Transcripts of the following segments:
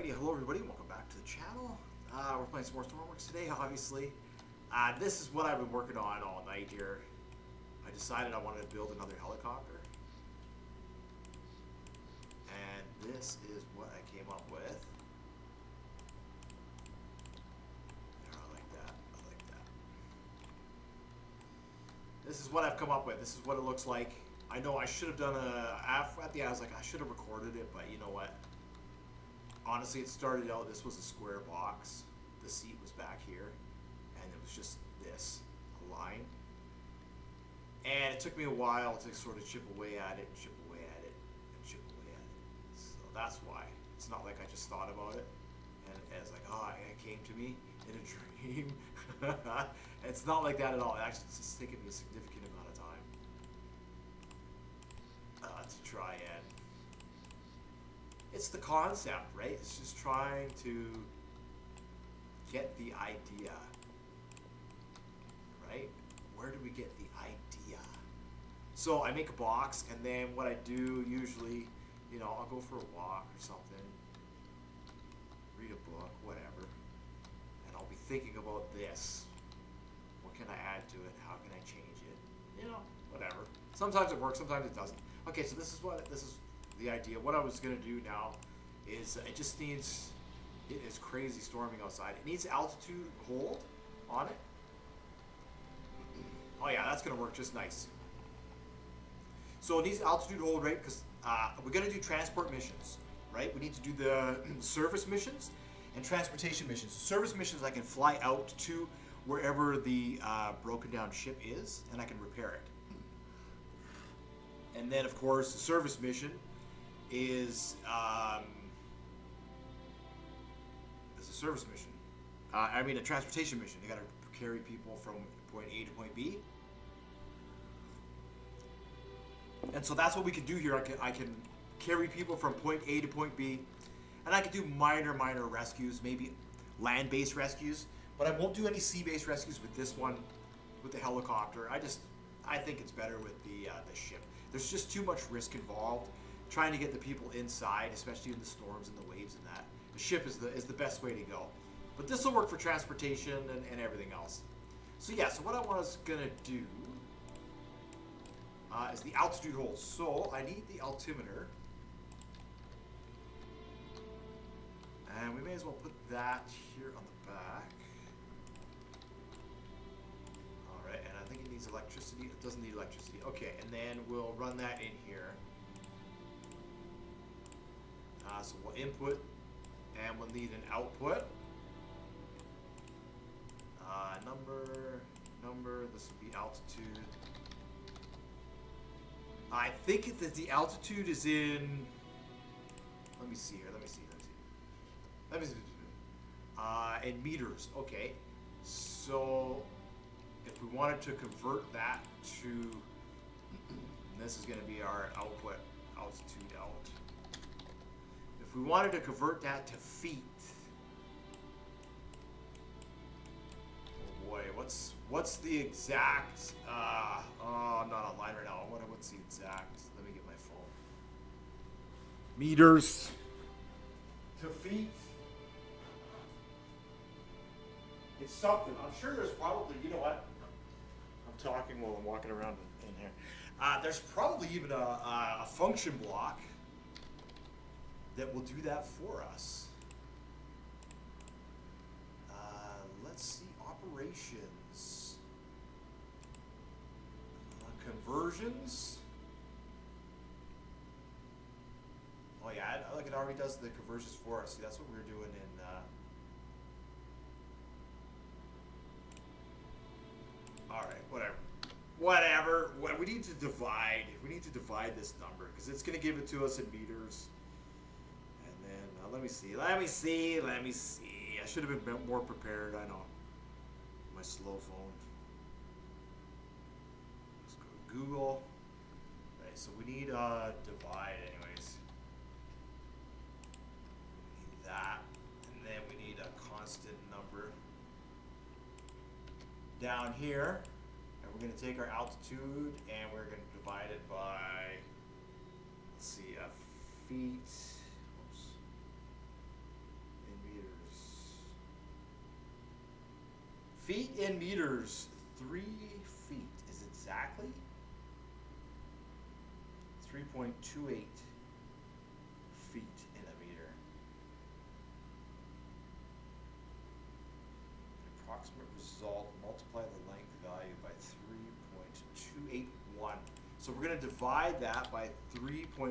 Alrighty, hello everybody, welcome back to the channel. We're playing some more Stormworks today, obviously. This is what I've been working on all night here. I decided I wanted to build another helicopter. And this is what I came up with. There, I like that, I like that. This is what I've come up with, this is what it looks like. I know I should have done at the end I was like, I should have recorded it, but you know what? Honestly, it started out, this was a square box. The seat was back here, and it was just this, a line. And it took me a while to sort of chip away at it, and chip away at it, and chip away at it. So that's why. It's not like I just thought about it, and it's like, oh, it came to me in a dream. It's not like that at all. It actually, it's taken me a significant amount of time to try and... It's the concept, right? It's just trying to get the idea, right? Where do we get the idea? So I make a box, and then what I do usually, you know, I'll go for a walk or something, read a book, whatever, and I'll be thinking about this. What can I add to it? How can I change it? You know, whatever. Sometimes it works, sometimes it doesn't. Okay, so this is the idea. What I was gonna do now is it just needs, it is crazy storming outside. It needs altitude hold on it. Oh yeah, that's gonna work just nice. So it needs altitude hold, right? Because we're gonna do transport missions, right? We need to do the service missions and transportation missions. Service missions I can fly out to wherever the broken down ship is, and I can repair it. And then of course the service mission is a service mission. I mean a transportation mission. They got to carry people from point A to point B. And so that's what we can do here. I can carry people from point A to point B, and I can do minor rescues, maybe land-based rescues, but I won't do any sea-based rescues with this one, with the helicopter. I think it's better with the ship. There's just too much risk involved. Trying to get the people inside, especially in the storms and the waves and that. The ship is the best way to go. But this will work for transportation and everything else. So yeah, so what I was gonna do is the altitude hold. So I need the altimeter. And we may as well put that here on the back. Alright, and I think it needs electricity. It doesn't need electricity. Okay, and then we'll run that in here. So we'll input, and we'll need an output. Number, this will be altitude. I think that the altitude is in, let me see here, in meters, okay. So, if we wanted to convert that to, this is gonna be our output, altitude out. If we wanted to convert that to feet, oh boy, what's the exact? I'm not online right now. What's the exact? Let me get my phone. Meters to feet. It's something. I'm sure there's probably. You know what? I'm talking while I'm walking around in here. There's probably even a function block that will do that for us. Let's see, operations, conversions. Oh yeah, look, it already does the conversions for us. See, that's what we were doing in. All right, whatever. We need to divide. We need to divide this number because it's going to give it to us in meters. Let me see. I should have been more prepared, I know. My slow phone. Let's go to Google. Right, so we need divide anyways. We need that. And then we need a constant number down here. And we're going to take our altitude and we're going to divide it by, let's see, feet. Feet in meters. 3 feet is exactly 3.28 feet in a meter. The approximate result, multiply the length value by 3.281. So we're going to divide that by 3.281,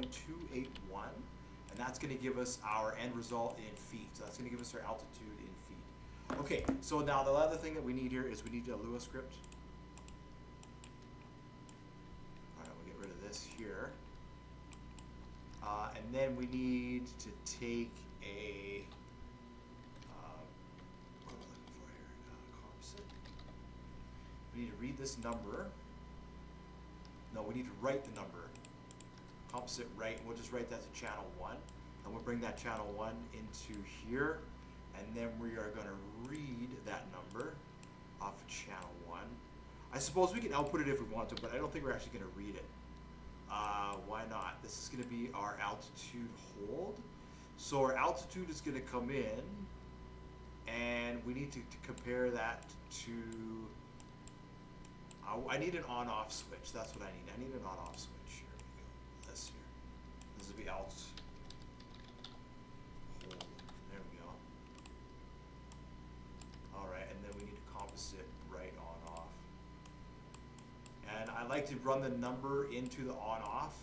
and that's going to give us our end result in feet. So that's going to give us our altitude in feet. Okay, so now the other thing that we need here is we need a Lua script. All right, we'll get rid of this here. And then we need to take a, what am I looking for here? Composite. We need to read this number. No, we need to write the number. Composite write, and we'll just write that to channel 1. And we'll bring that channel 1 into here. And then we are going to read that number off of channel 1. I suppose we can output it if we want to, but I don't think we're actually going to read it. Why not? This is going to be our altitude hold. So our altitude is going to come in, and we need to compare that to, I need an on-off switch. That's what I need. I need an on-off switch. Here we go. This here. This will be alt hold. There we go. All right, and then we need a composite right on-off. And I like to run the number into the on-off,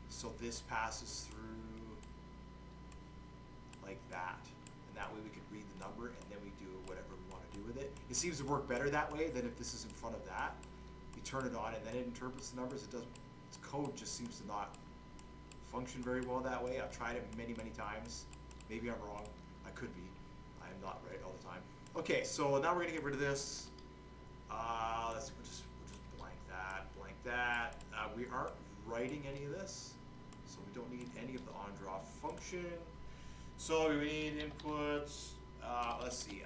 so this passes through like that. And that way we can read the number, and then we do whatever we want to do with it. It seems to work better that way than if this is in front of that. You turn it on, and then it interprets the numbers. It doesn't. Its code just seems to not function very well that way. I've tried it many, many times. Maybe I'm wrong. I could be. I am not right all the time. Okay, so now we're gonna get rid of this. We'll just blank that. We aren't writing any of this, so we don't need any of the on-draw function. So we need inputs. Let's see.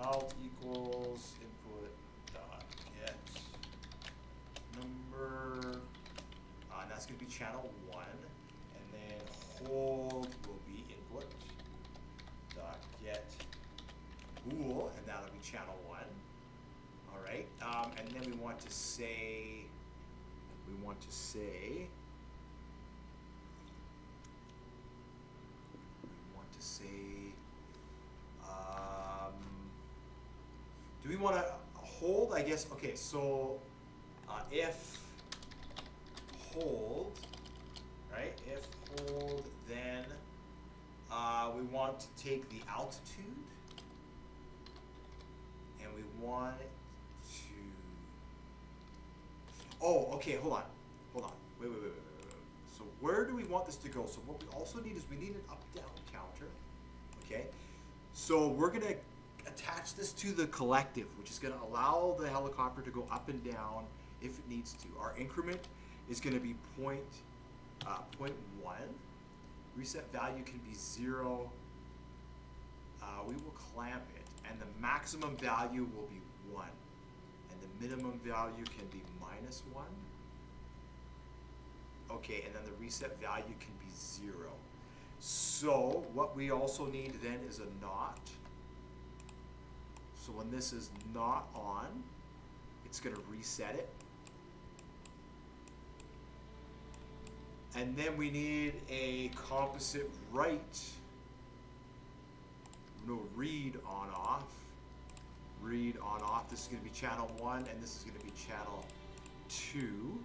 Alt equals input dot get number. And that's going to be channel 1, and then hold will be input dot get bool, and that'll be channel 1. All right, and then we want to say. Do we want to hold? I guess. Okay, so if hold, right? If hold, then we want to take the altitude, and we want it to. Oh, okay. Hold on. Wait. So where do we want this to go? So what we also need is we need an up-down counter. Okay. So we're gonna attach this to the collective, which is going to allow the helicopter to go up and down if it needs to. Our increment is going to be 0.1. Reset value can be 0. We will clamp it, and the maximum value will be 1, and the minimum value can be -1. Okay, and then the reset value can be 0. So what we also need then is a not. So when this is not on, it's going to reset it. And then we need a composite write. No, read on off. Read on off. This is going to be channel 1, and this is going to be channel 2.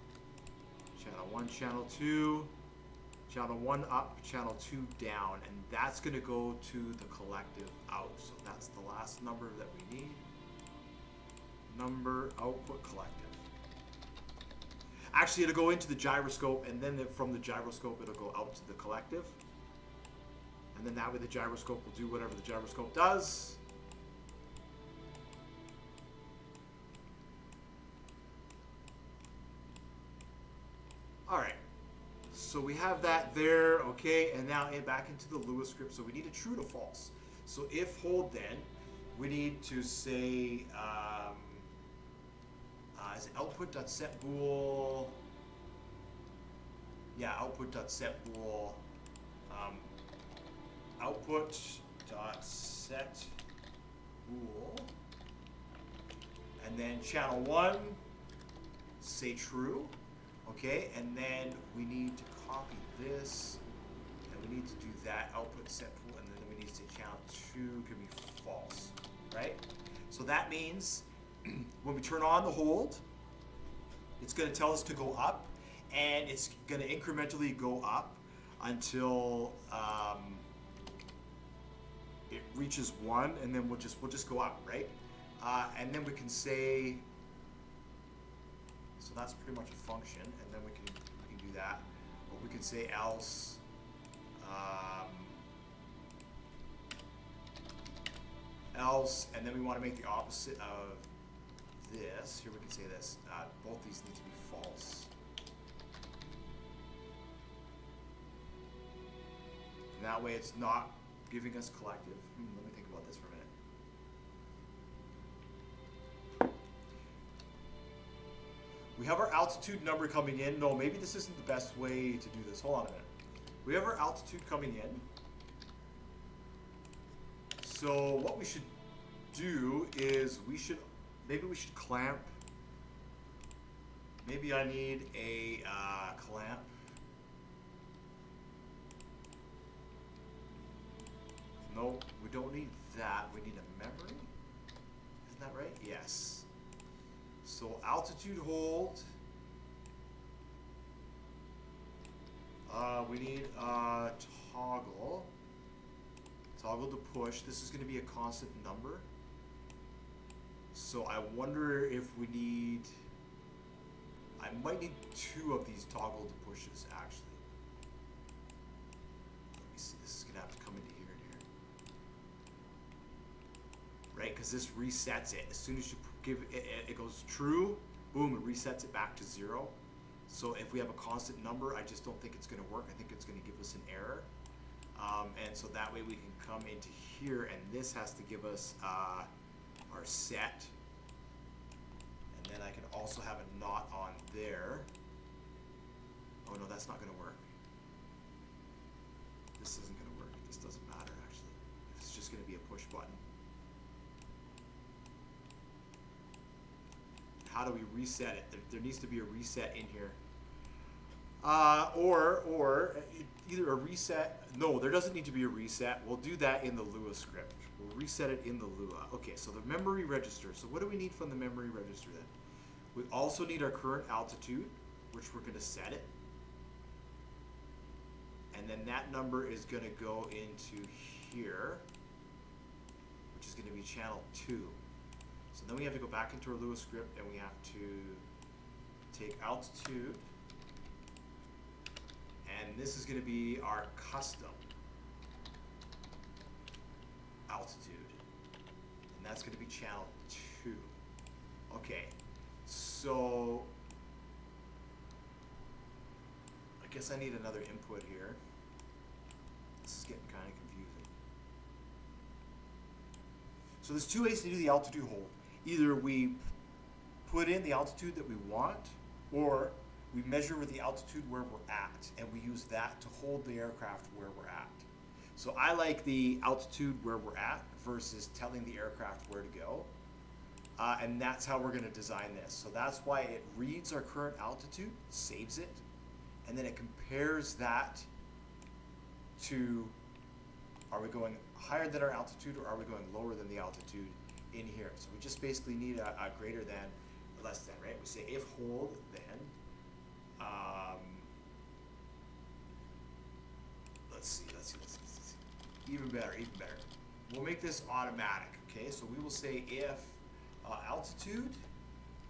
Channel 1, channel 2. Channel 1 up, channel 2 down, and that's going to go to the collective out. So that's the last number that we need. Number output collective. Actually, it'll go into the gyroscope, and then from the gyroscope, it'll go out to the collective. And then that way the gyroscope will do whatever the gyroscope does. All right. So we have that there, okay, and now back into the Lua script. So we need a true to false. So if hold, then we need to say is output.set bool. Yeah, output.set bool. Output.set Cool. And then channel 1, say true. Okay, and then we need to copy this, and we need to do that output set pool, and then we need to say channel 2 can be false, right? So that means when we turn on the hold, it's going to tell us to go up, and it's going to incrementally go up until it reaches 1, and then we'll just go up, right? And then we can say, so that's pretty much a function, and then we can do that. But we can say else, and then we want to make the opposite of this. Here we can say this. Both these need to be false. And that way it's not giving us collective. Let me think about this for a minute. We have our altitude number coming in. No, maybe this isn't the best way to do this. Hold on a minute. We have our altitude coming in. So what we should do is maybe we should clamp. Maybe I need a clamp. No, we don't need that. We need a memory. Isn't that right? Yes. So altitude hold. We need a toggle. Toggle to push. This is going to be a constant number. So I wonder if we need. I might need 2 of these toggle to pushes actually. Let me see. This is going to have to come into here and here. Right? Because this resets it. As soon as you give it goes true, boom, it resets it back to 0. So if we have a constant number, I just don't think it's going to work. I think it's going to give us an error. And so that way we can come into here, and this has to give us our set. And then I can also have a not on there. Oh no, that's not going to work. This isn't going to work. This doesn't matter actually. It's just going to be a push button. How do we reset it? There needs to be a reset in here. Or either a reset. No, there doesn't need to be a reset. We'll do that in the Lua script. We'll reset it in the Lua. Okay, so the memory register. So what do we need from the memory register then? We also need our current altitude, which we're going to set it. And then that number is going to go into here, which is going to be channel 2. So then we have to go back into our Lua script, and we have to take altitude, and this is going to be our custom altitude, and that's going to be channel 2. Okay, so I guess I need another input here. This is getting kind of confusing. So there's 2 ways to do the altitude hold. Either we put in the altitude that we want, or we measure with the altitude where we're at, and we use that to hold the aircraft where we're at. So I like the altitude where we're at versus telling the aircraft where to go. And that's how we're going to design this. So that's why it reads our current altitude, saves it, and then it compares that to, are we going higher than our altitude, or are we going lower than the altitude in here? So we just basically need a greater than or less than, right? We say if hold, then let's see. Even better. We'll make this automatic, okay? So we will say if altitude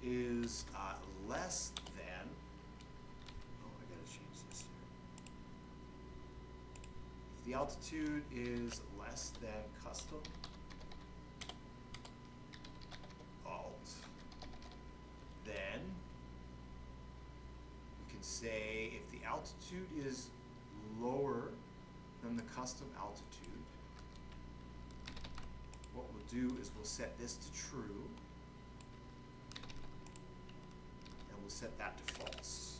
is less than, oh, I gotta change this here. If the altitude is less than custom alt, then we can say if the altitude is lower than the custom altitude, what we'll do is we'll set this to true, and we'll set that to false,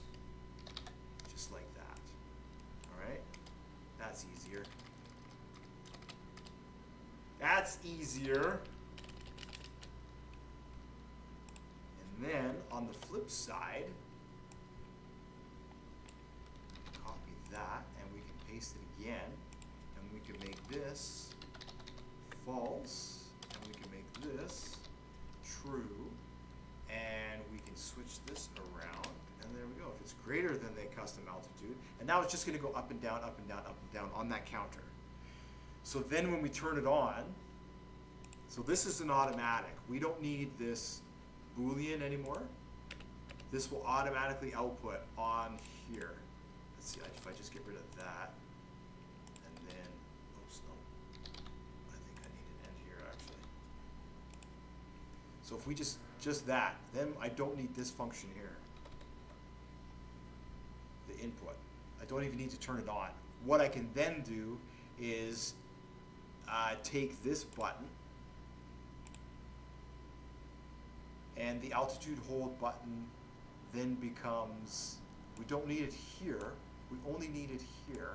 just like that. All right, that's easier. then on the flip side, copy that and we can paste it again, and we can make this false, and we can make this true, and we can switch this around, and there we go. If it's greater than the custom altitude, and now it's just going to go up and down, up and down, up and down on that counter. So then when we turn it on, so this is an automatic. We don't need this Boolean anymore. This will automatically output on here. Let's see if I just get rid of that, and then, oops, no. I think I need an end here actually. So if we just that, then I don't need this function here. The input. I don't even need to turn it on. What I can then do is take this button, and the altitude hold button then becomes, we don't need it here, we only need it here.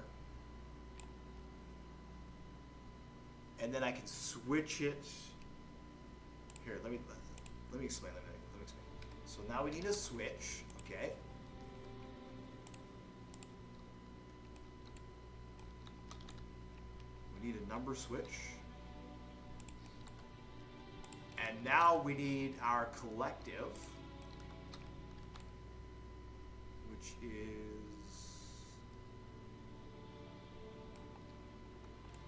And then I can switch it. Here, let me explain. Let me explain. So now we need a switch, okay? We need a number switch. And now we need our collective, which is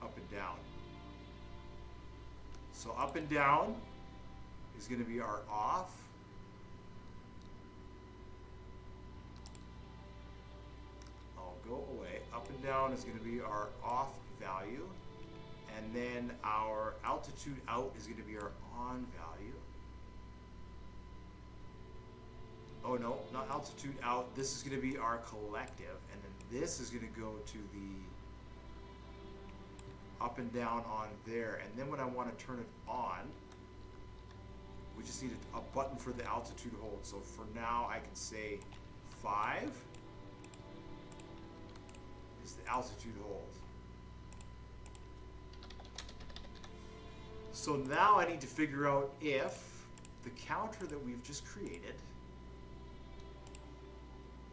up and down. So up and down is going to be our off. I'll go away. Up and down is going to be our off value. And then our altitude out is going to be our on value. Oh no, not altitude out. This is going to be our collective. And then this is going to go to the up and down on there. And then when I want to turn it on, we just need a button for the altitude hold. So for now, I can say 5 is the altitude hold. So now I need to figure out if the counter that we've just created,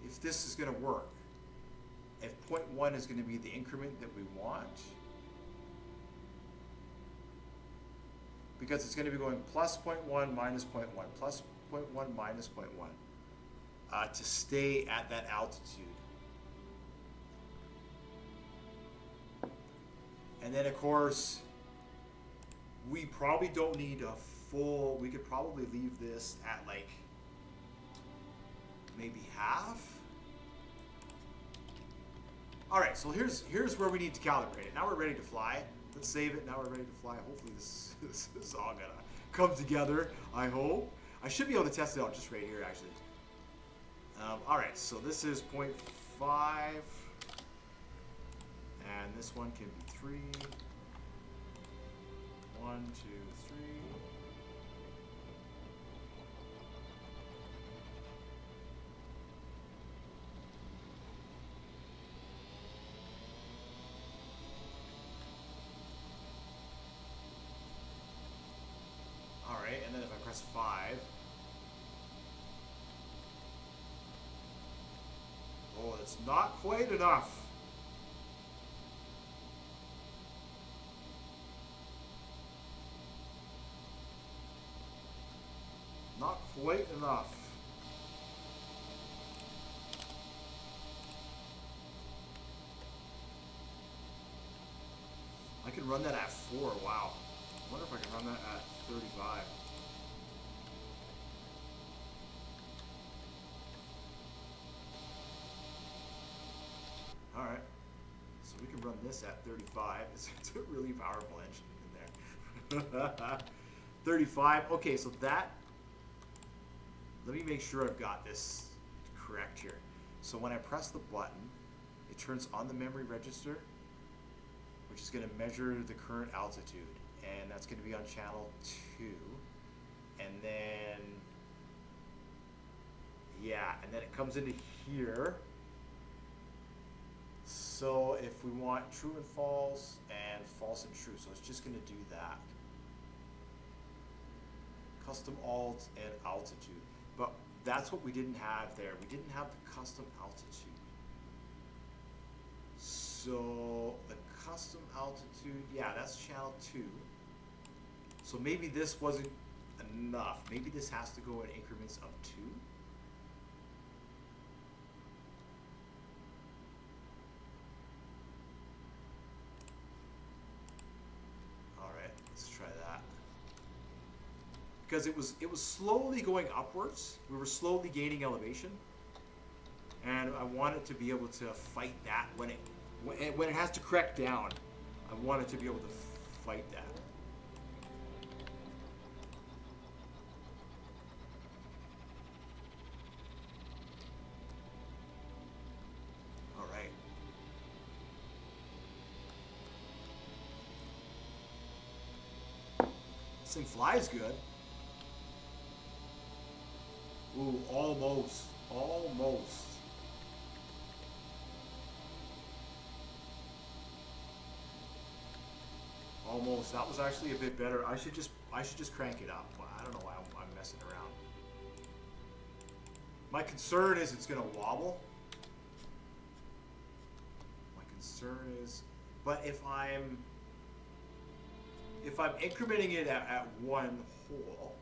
if this is going to work. If 0.1 is going to be the increment that we want, because it's going to be going plus 0.1, minus 0.1, plus 0.1, minus 0.1 to stay at that altitude. And then, of course, we probably don't need a full, we could probably leave this at like maybe half. All right, so here's where we need to calibrate it. Now we're ready to fly. Let's save it. Now we're ready to fly. Hopefully this is all gonna come together, I hope. I should be able to test it out just right here, actually. All right, so this is 0.5. And this one can be 3. 1, 2, 3. All right, and then if I press 5, oh, it's not quite enough. Not quite enough. I can run that at 4, wow. I wonder if I can run that at 35. Alright, so we can run this at 35. It's a really powerful engine in there. 35, okay, so that, let me make sure I've got this correct here. So when I press the button, it turns on the memory register, which is going to measure the current altitude, and that's going to be on channel 2. And then, yeah, and then it comes into here. So if we want true and false and false and true, so it's just going to do that. Custom alt and altitude. But that's what we didn't have there. We didn't have the custom altitude. So the custom altitude, yeah, that's channel 2. So maybe this wasn't enough. Maybe this has to go in increments of 2. All right, let's try that. Because it was slowly going upwards. We were slowly gaining elevation, and I wanted to be able to fight that when it has to correct down. I wanted to be able to fight that. All right. This thing flies good. Ooh, almost. Almost. Almost. That was actually a bit better. I should just crank it up. I don't know why I'm messing around. My concern is it's gonna wobble. My concern is, but if I'm incrementing it at one hole,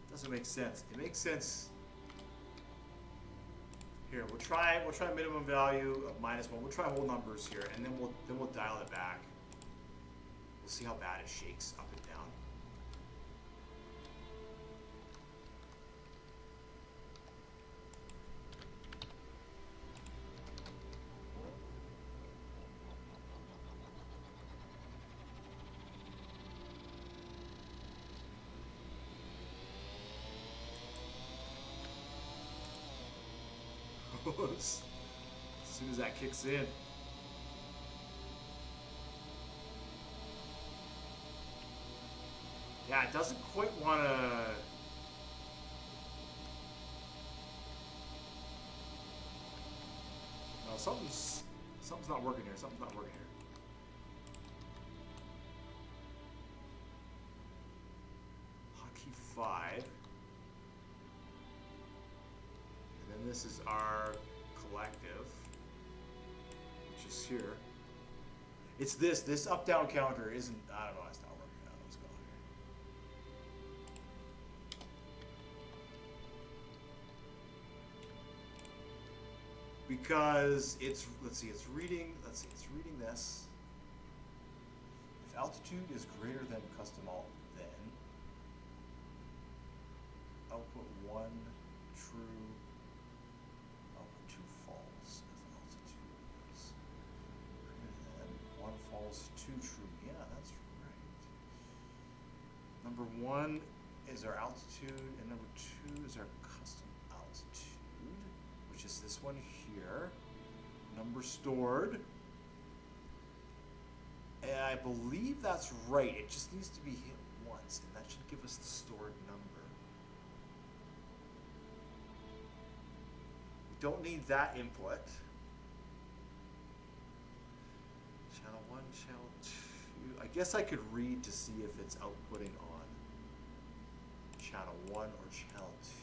it doesn't make sense. It makes sense. Here, we'll try minimum value of -1. We'll try whole numbers here, and then we'll dial it back. We'll see how bad it shakes up and down. As soon as that kicks in. Yeah, it doesn't quite want to. No, something's not working here. Something's not working here. Hotkey 5. And then this is our collective, which is here. It's this up-down counter isn't, I don't know, it's not working out. What's going on here? Because it's, it's reading this. If altitude is greater than custom alt, then output 1 true, output 2 false. If altitude is greater than 1 false, 2 true. Yeah, that's right. Number 1 is our altitude, and number 2 is our custom altitude, which is this one here. Number stored. And I believe that's right. It just needs to be hit once, and that should give us the stored number. We don't need that input. Channel 1, channel 2. I guess I could read to see if it's outputting on channel 1 or channel 2.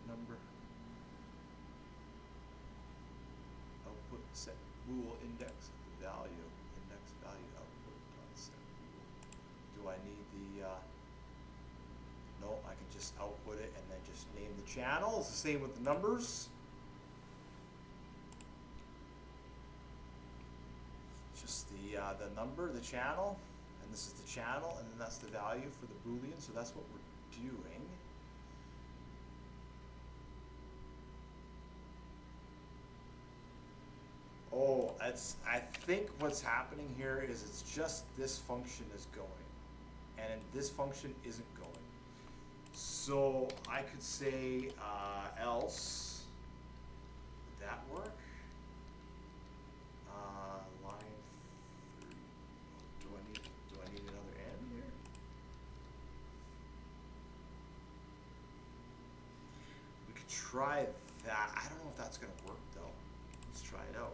Number output set bool index value output dot set bool. Do I need the no, I can just output it and then just name the channel. It's the same with the numbers. Just the number, the channel, and this is the channel, and then that's the value for the Boolean, so that's what we're doing. Oh, I think what's happening here is it's just this function is going, and this function isn't going. So I could say else, would that work? Line try that. I don't know if that's going to work though. Let's try it out.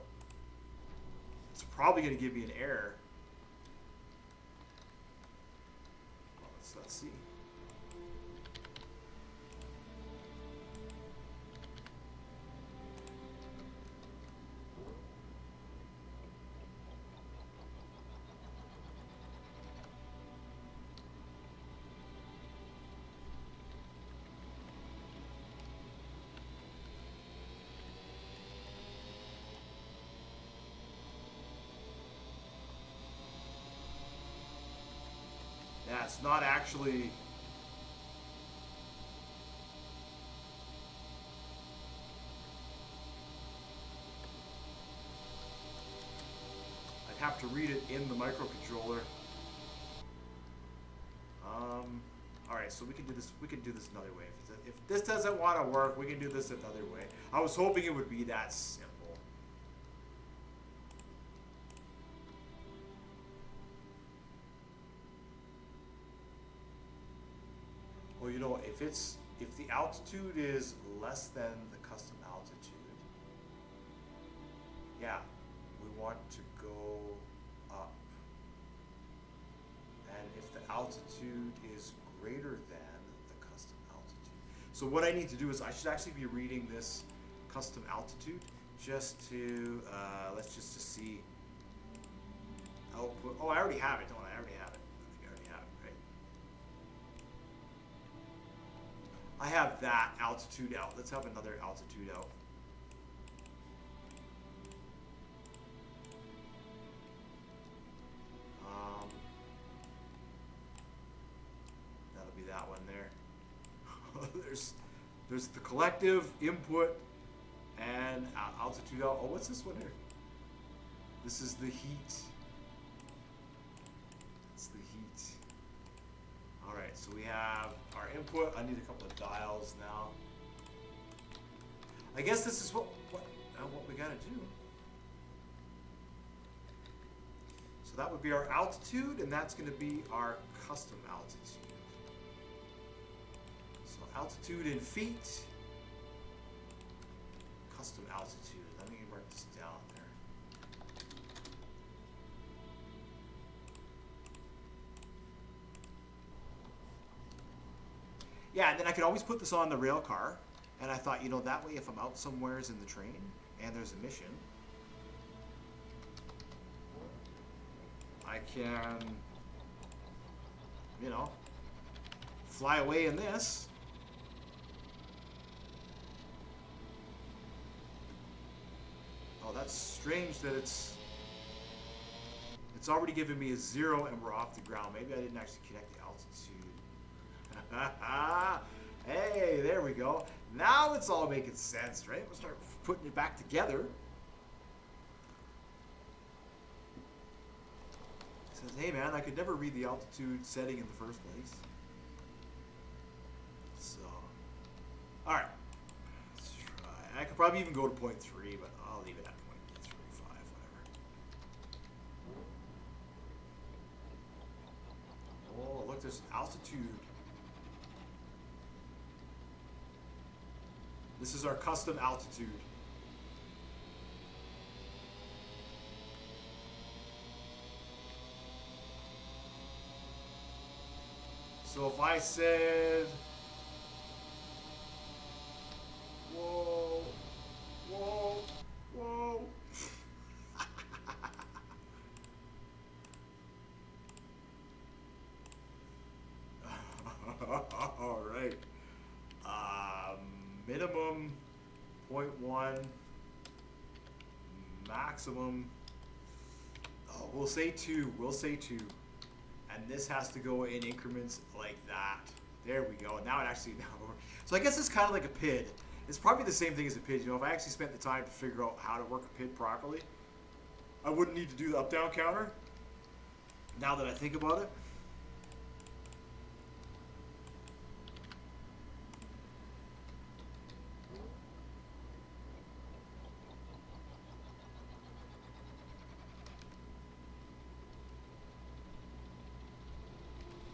It's probably going to give me an error. Well, let's see. Yeah, it's not actually. I'd have to read it in the microcontroller. All right, so we can do this. We can do this another way. If this doesn't want to work, we can do this another way. I was hoping it would be that simple. Well, you know, if the altitude is less than the custom altitude, yeah, we want to go up. And if the altitude is greater than the custom altitude. So what I need to do is I should actually be reading this custom altitude just to, let's just to see output. Oh, I already have it, don't I? I already have it. I think I already have it, right? I have that altitude out. Let's have another altitude out. That'll be that one there. There's the collective input and altitude out. Oh, what's this one here? This is the heat. It's the heat. All right, so we have our input. I need a couple of dials now. I guess this is what we gotta do. So that would be our altitude, and that's going to be our custom altitude. So altitude in feet, custom altitude. Let me mark this down there. Yeah, and then I could always put this on the rail car, and I thought, you know, that way if I'm out somewheres in the train and there's a mission, I can, you know, fly away in this. Oh, that's strange that it's already given me a 0 and we're off the ground. Maybe I didn't actually connect the altitude. Hey, there we go. Now it's all making sense, right? We'll start putting it back together. Says, hey man, I could never read the altitude setting in the first place. So, alright. Let's try. I could probably even go to 0.3, but I'll leave it at 0.35, whatever. Oh, look, there's an altitude. This is our custom altitude. So if I said, whoa, whoa, whoa. All right. Minimum 0.1, maximum, oh, we'll say 2. We'll say 2. And this has to go in increments like that. There we go. Now it actually so I guess it's kind of like a PID. It's probably the same thing as a PID. You know, if I actually spent the time to figure out how to work a PID properly, I wouldn't need to do the up-down counter. Now that I think about it.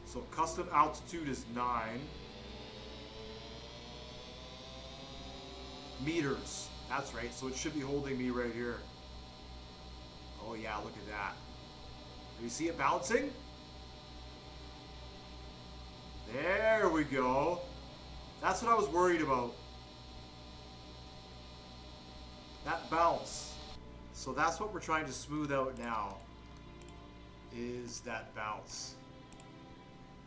So custom altitude is 9. meters. That's right. So it should be holding me right here. Oh yeah, look at that. Do you see it bouncing? There we go. That's what I was worried about. That bounce. So that's what we're trying to smooth out now. Is that bounce.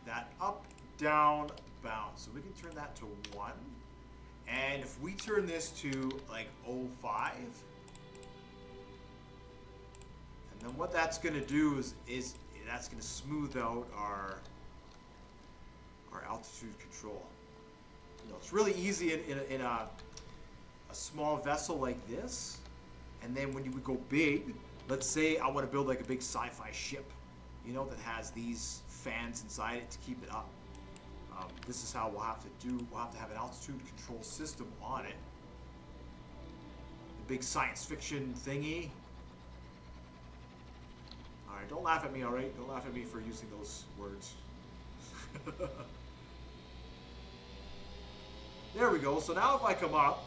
That up, down, bounce. So we can turn that to 1. And if we turn this to like 0.5, and then what that's going to do is that's going to smooth out our altitude control. You know, it's really easy in a small vessel like this. And then when you would go big, let's say I want to build like a big sci-fi ship, you know, that has these fans inside it to keep it up. This is how we'll have to do. We'll have to have an altitude control system on it. The big science fiction thingy. All right, don't laugh at me. All right, don't laugh at me for using those words. There we go. So now if I come up,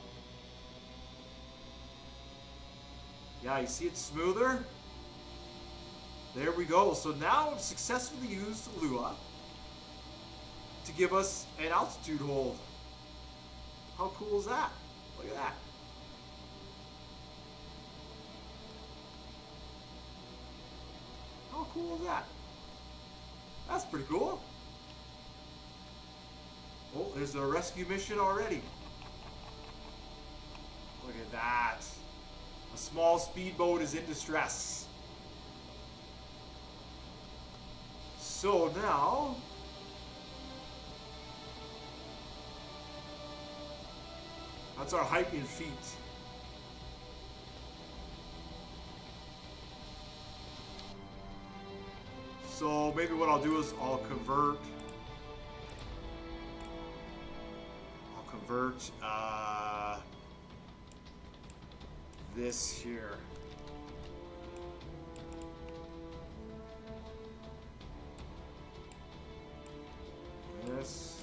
yeah, you see it's smoother. There we go. So now I've successfully used Lua to give us an altitude hold. How cool is that? Look at that. How cool is that? That's pretty cool. Oh, there's a rescue mission already. Look at that. A small speedboat is in distress. So now, that's our height in feet. So maybe what I'll do is I'll convert this here. This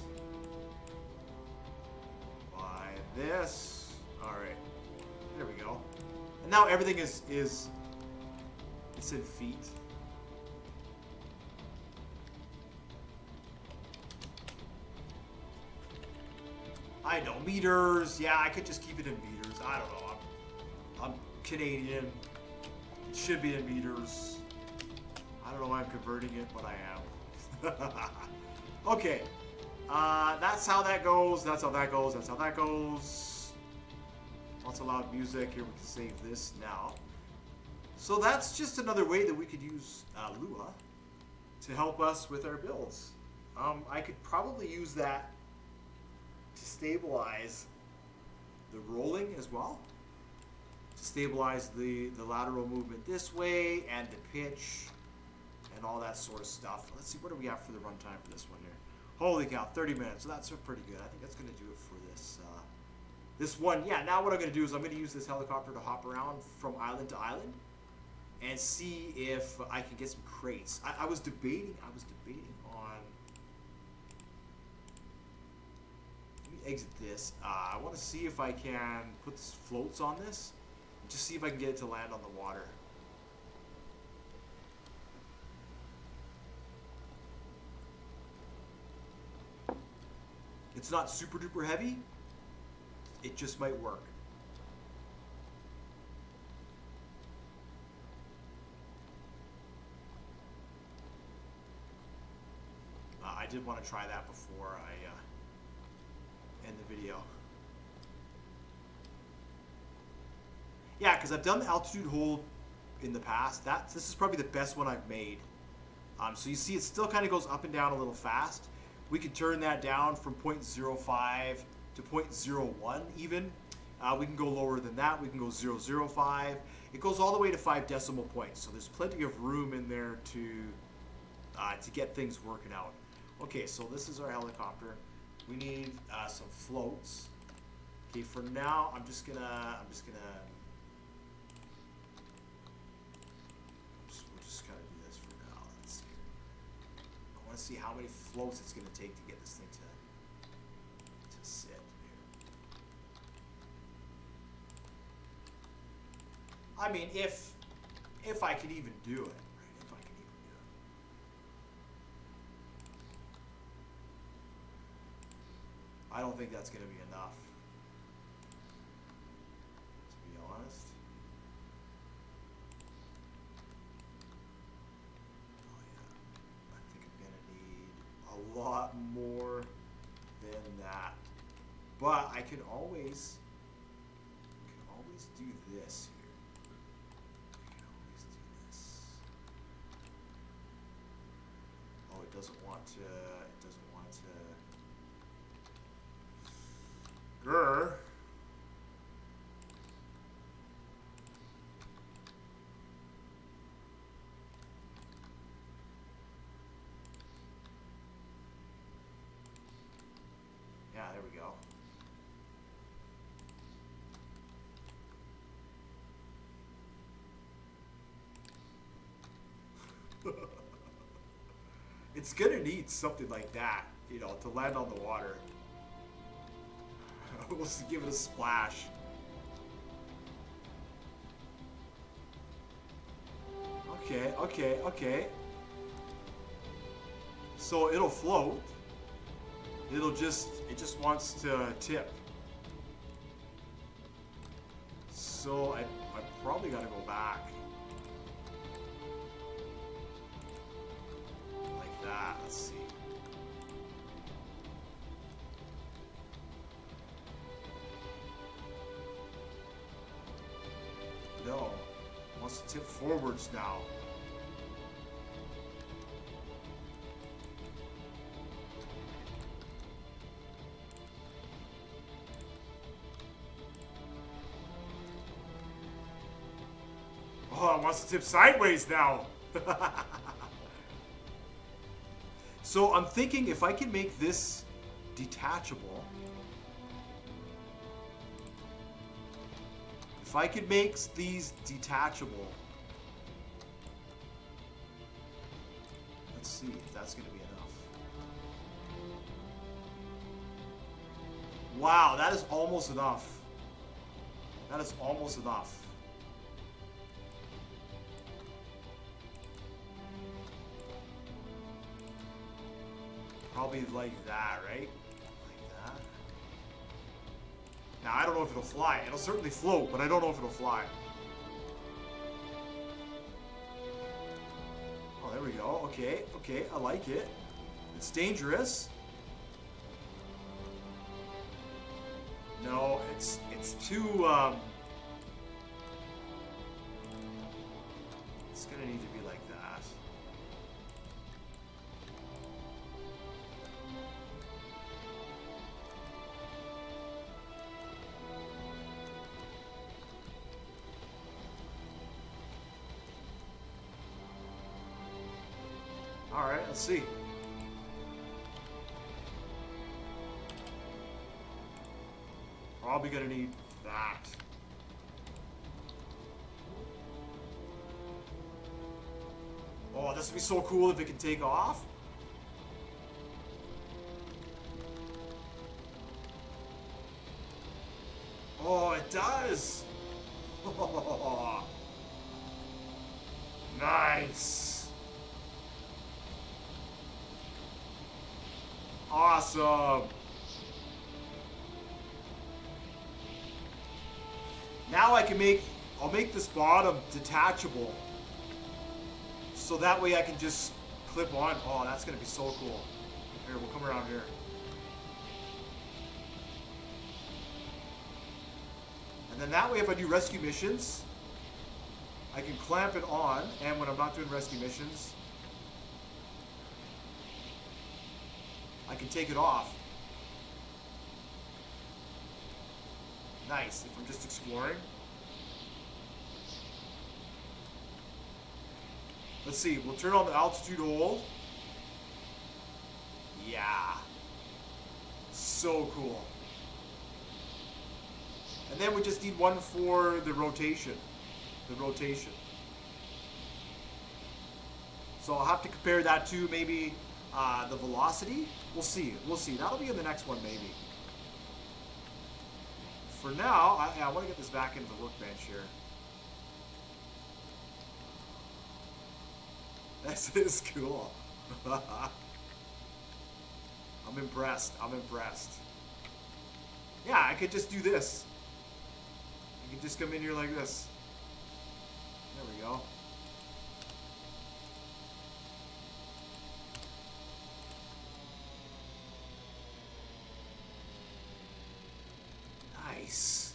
by this. All right, there we go. And now everything is it's in feet. I know, meters. Yeah, I could just keep it in meters. I don't know. I'm Canadian. It should be in meters. I don't know why I'm converting it, but I am. Okay. That's how that goes. That's how that goes. That's how that goes. Lots of loud music. Here, we can save this now. So that's just another way that we could use Lua to help us with our builds. I could probably use that to stabilize the rolling as well, to stabilize the lateral movement this way and the pitch and all that sort of stuff. Let's see, what do we have for the runtime for this one here? Holy cow, 30 minutes. So that's pretty good. I think that's going to do it for this this one. Yeah, now what I'm going to do is I'm going to use this helicopter to hop around from island to island and see if I can get some crates. I was debating on, exit this. I want to see if I can put floats on this and just see if I can get it to land on the water. It's not super duper heavy. It just might work. I did want to try that before I end the video. Yeah, because I've done the altitude hold in the past. This is probably the best one I've made. So you see it still kind of goes up and down a little fast. We can turn that down from 0.05 to 0.01 even. We can go lower than that. We can go 0.005. It goes all the way to 5 decimal points. So there's plenty of room in there to get things working out. Okay, so this is our helicopter. We need some floats. Okay, for now, I'm just gonna. We'll just kind of do this for now. Let's see. I want to see how many floats it's gonna take to get this thing to sit here. I mean, if I could even do it, right? If I could even do it. I don't think that's going to be enough, to be honest. Oh yeah, I think I'm going to need a lot more than that. But I can always do this here. I can always do this. Oh, it doesn't want to. Grr. Yeah, there we go. It's gonna need something like that, you know, to land on the water. We'll just give it a splash. Okay. So it'll float. It just wants to tip. So I probably gotta go back. Like that, let's see. No, it wants to tip forwards now. Oh, it wants to tip sideways now. So I'm thinking if I can make this detachable. If I could make these detachable. Let's see if that's going to be enough. Wow, that is almost enough. That is almost enough. Probably like that, right? Like that. Now, I don't know if it'll fly. It'll certainly float, but I don't know if it'll fly. Oh, there we go. Okay, I like it. It's dangerous. No, it's too, it's gonna need to be like that. All right, let's see. Probably gonna need that. Oh, this would be so cool if it can take off. Oh, it does. Oh, nice. Awesome. Now I'll make this bottom detachable. So that way I can just clip on. Oh, that's gonna be so cool. Here, we'll come around here. And then that way if I do rescue missions, I can clamp it on, and when I'm not doing rescue missions, I can take it off. Nice, if I'm just exploring. Let's see, we'll turn on the altitude hold. Yeah. So cool. And then we just need one for the rotation. So I'll have to compare that to maybe the velocity. We'll see. That'll be in the next one maybe. For now, I want to get this back into the workbench here. This is cool. I'm impressed. I'm impressed. Yeah, I could just do this. I could just come in here like this. There we go. Nice.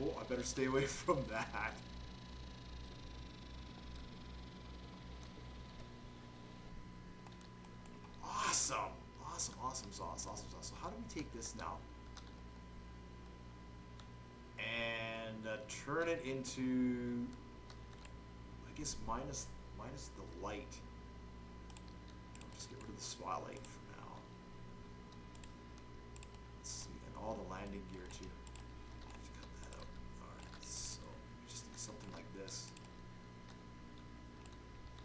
Oh, I better stay away from that. Awesome. Awesome, awesome sauce, awesome sauce. So how do we take this now? And turn it into, I guess, minus the light. I'll just get rid of the spotlight for now. Let's see, and all the landing gear too. Let's cut that out. Alright, so just do something like this.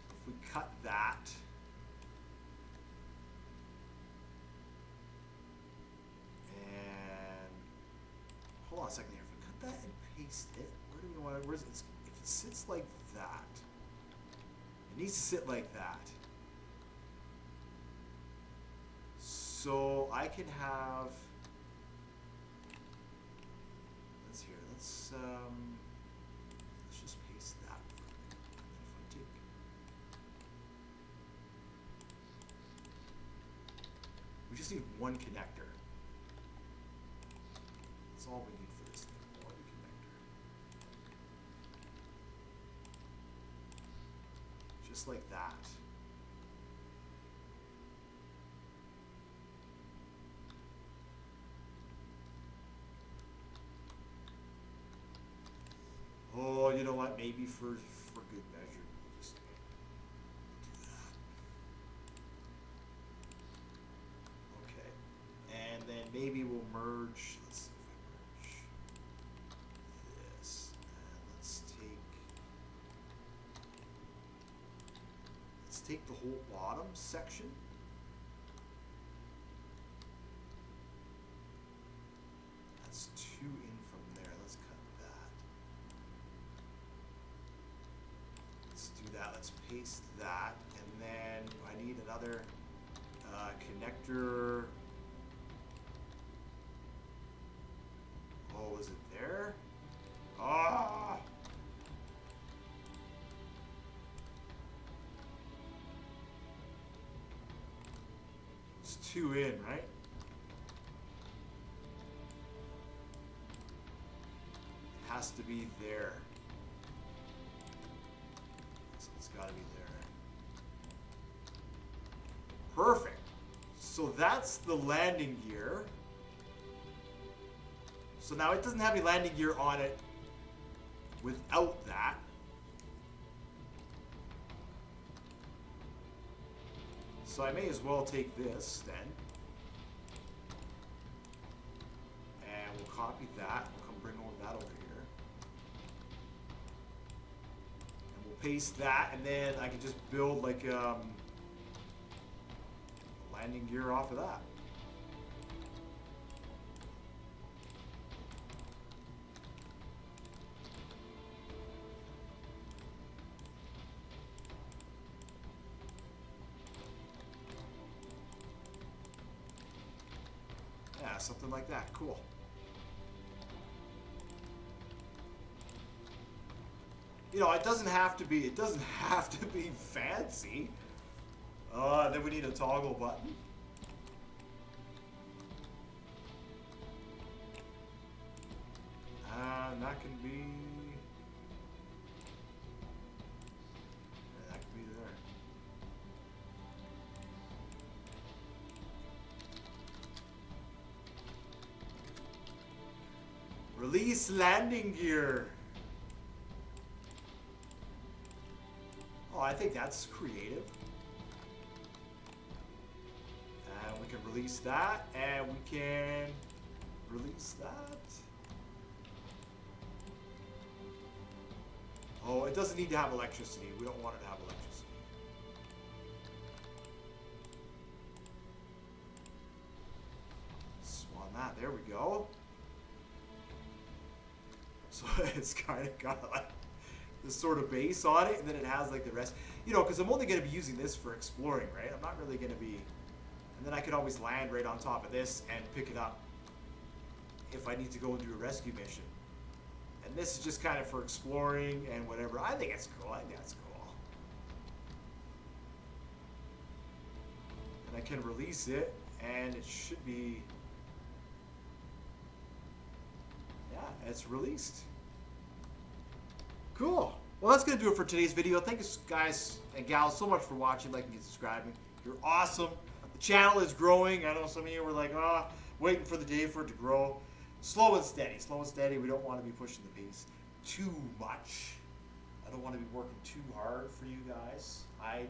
So if we cut that, and hold on a second here. If we cut that and paste it, where do we want it? Where's it? If it sits like that, it needs to sit like that. So I can have. Let's hear. Let's just paste that. And then if I take. We just need one connector. That's all we need for this thing. One connector. Just like that. Oh, you know what? Maybe for good measure, we'll just do that. Okay. And then maybe we'll merge. Let's see if I merge this. And let's take the whole bottom section. That's 2 in from there. Let's cut that. Let's do that. Let's paste that. And then I need another connector. Oh, is it there? Ah! It's 2 in, right? Has to be there. So it's got to be there. Perfect. So that's the landing gear. So now it doesn't have any landing gear on it without that. So I may as well take this then. And we'll copy that. We'll come bring that over here. And we'll paste that, and then I can just build like landing gear off of that. Yeah, something like that. Cool. You know, it doesn't have to be fancy. Then we need a toggle button. And that can be there. Release landing gear. Oh, I think that's creative. And we can release that, and we can release that. Oh, it doesn't need to have electricity. We don't want it to have electricity. Swan that. There we go. So it's kind of got like this sort of base on it, and then it has like the rest, you know, because I'm only going to be using this for exploring, right? I'm not really going to be, and then I could always land right on top of this and pick it up if I need to go and do a rescue mission. And this is just kind of for exploring and whatever. I think it's cool. I think that's cool. And I can release it, and it should be, yeah, it's released. Cool. Well, that's going to do it for today's video. Thank you guys and gals so much for watching, liking, and subscribing. You're awesome. The channel is growing. I know some of you were like, waiting for the day for it to grow. Slow and steady. Slow and steady. We don't want to be pushing the pace too much. I don't want to be working too hard for you guys. I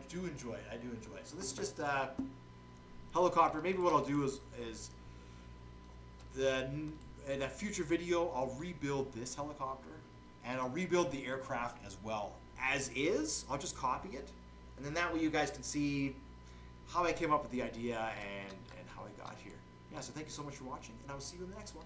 do enjoy it. I do enjoy it. So this is just a helicopter. Maybe what I'll do is in a future video, I'll rebuild this helicopter. And I'll rebuild the aircraft as well. As is, I'll just copy it. And then that way you guys can see how I came up with the idea and how I got here. Yeah, so thank you so much for watching, and I will see you in the next one.